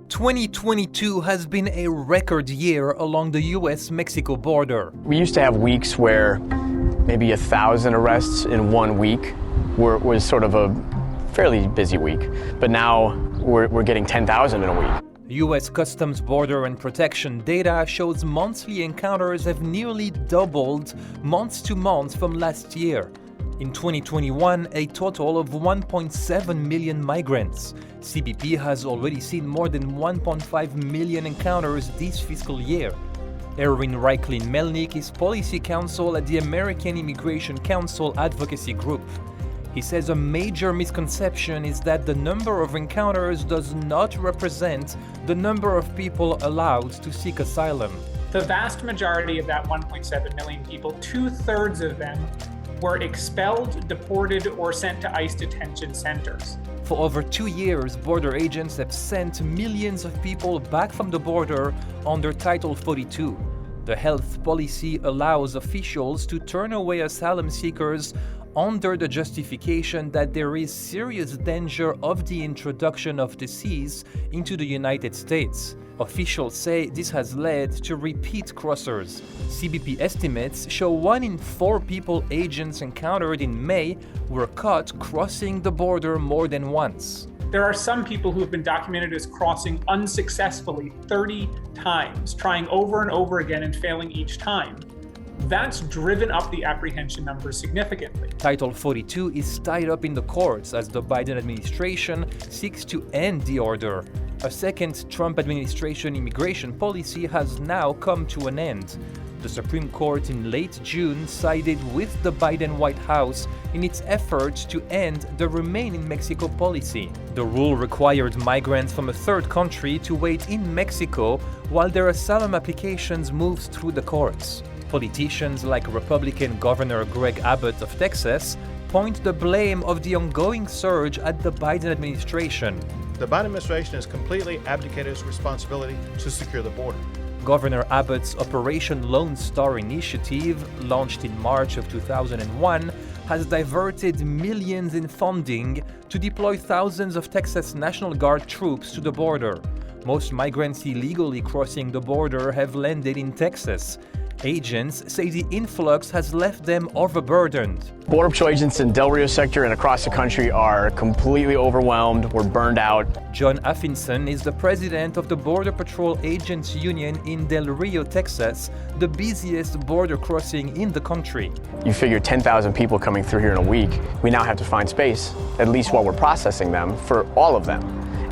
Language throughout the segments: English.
2022 has been a record year along the US-Mexico border. We used to have weeks where maybe 1,000 arrests in 1 week was sort of a fairly busy week, but now we're getting 10,000 in a week. U.S. Customs Border and Protection data shows monthly encounters have nearly doubled month to month from last year. In 2021, a total of 1.7 million migrants. CBP has already seen more than 1.5 million encounters this fiscal year. Erwin Reiklin-Melnick is policy counsel at the American Immigration Council Advocacy Group. He says a major misconception is that the number of encounters does not represent the number of people allowed to seek asylum. The vast majority of that 1.7 million people, 2/3 of them, were expelled, deported, or sent to ICE detention centers. For over 2 years, border agents have sent millions of people back from the border under Title 42. The health policy allows officials to turn away asylum seekers under the justification that there is serious danger of the introduction of disease into the United States. Officials say this has led to repeat crossers. CBP estimates show 1 in 4 people agents encountered in May were caught crossing the border more than once. There are some people who have been documented as crossing unsuccessfully 30 times, trying over and over again and failing each time. That's driven up the apprehension numbers significantly. Title 42 is tied up in the courts as the Biden administration seeks to end the order. A second Trump administration immigration policy has now come to an end. The Supreme Court in late June sided with the Biden White House in its efforts to end the Remain in Mexico policy. The rule required migrants from a third country to wait in Mexico while their asylum applications moved through the courts. Politicians like Republican Governor Greg Abbott of Texas point the blame of the ongoing surge at the Biden administration. The Biden administration has completely abdicated its responsibility to secure the border. Governor Abbott's Operation Lone Star initiative, launched in March of 2001, has diverted millions in funding to deploy thousands of Texas National Guard troops to the border. Most migrants illegally crossing the border have landed in Texas. Agents say the influx has left them overburdened. Border Patrol agents in Del Rio sector and across the country are completely overwhelmed. We're burned out. John Affinson is the president of the Border Patrol Agents Union in Del Rio, Texas, the busiest border crossing in the country. You figure 10,000 people coming through here in a week. We now have to find space, at least while we're processing them, for all of them.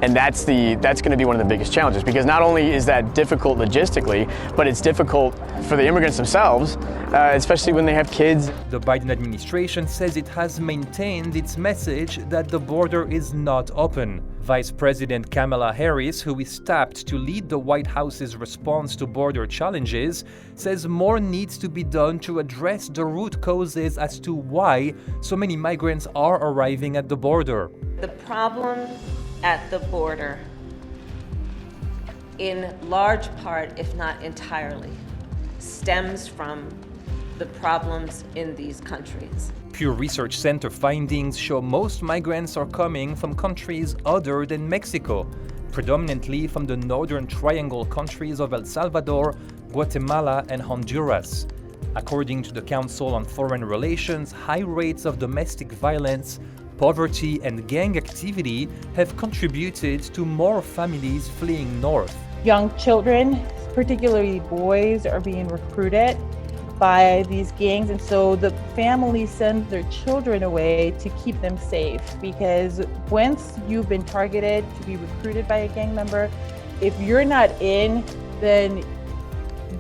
And that's going to be one of the biggest challenges, because not only is that difficult logistically, but it's difficult for the immigrants themselves, especially when they have kids. The Biden administration says it has maintained its message that the border is not open. Vice President Kamala Harris, who is tapped to lead the White House's response to border challenges, says more needs to be done to address the root causes as to why so many migrants are arriving at the border. The problem at the border, in large part, if not entirely, stems from the problems in these countries. Pew Research Center findings show most migrants are coming from countries other than Mexico, predominantly from the Northern Triangle countries of El Salvador, Guatemala, and Honduras. According to the Council on Foreign Relations, high rates of domestic violence, poverty, and gang activity have contributed to more families fleeing north. Young children, particularly boys, are being recruited by these gangs, and so the families send their children away to keep them safe, because once you've been targeted to be recruited by a gang member, if you're not in, then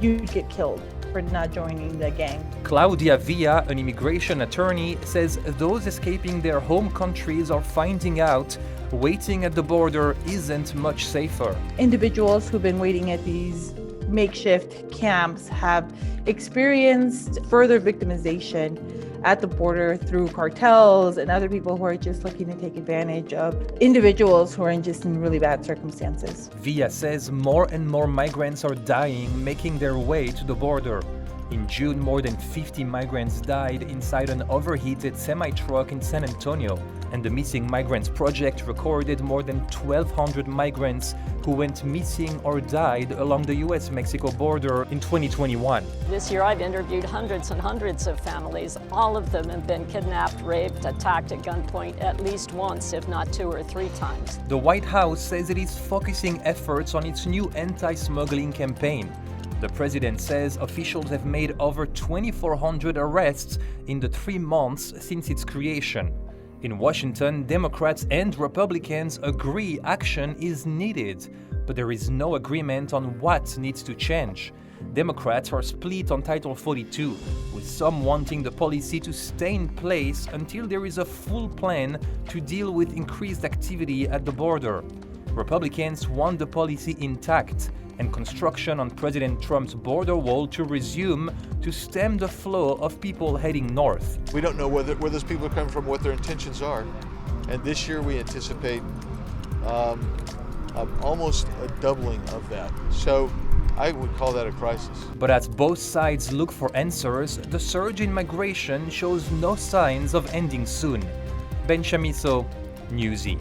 you get killed for not joining the gang. Claudia Villa, an immigration attorney, says those escaping their home countries are finding out waiting at the border isn't much safer. Individuals who've been waiting at these makeshift camps have experienced further victimization at the border through cartels and other people who are just looking to take advantage of individuals who are just in really bad circumstances. Villa says more and more migrants are dying making their way to the border. In June, more than 50 migrants died inside an overheated semi-truck in San Antonio. And the Missing Migrants Project recorded more than 1,200 migrants who went missing or died along the US-Mexico border in 2021. This year I've interviewed hundreds and hundreds of families. All of them have been kidnapped, raped, attacked at gunpoint at least once, if not 2 or 3 times. The White House says it is focusing efforts on its new anti-smuggling campaign. The president says officials have made over 2,400 arrests in the 3 months since its creation. In Washington, Democrats and Republicans agree action is needed, but there is no agreement on what needs to change. Democrats are split on Title 42, with some wanting the policy to stay in place until there is a full plan to deal with increased activity at the border. Republicans want the policy intact and construction on President Trump's border wall to resume to stem the flow of people heading north. We don't know where those people are coming from, what their intentions are. And this year we anticipate almost a doubling of that. So I would call that a crisis. But as both sides look for answers, the surge in migration shows no signs of ending soon. Ben Chamisso, Newsy.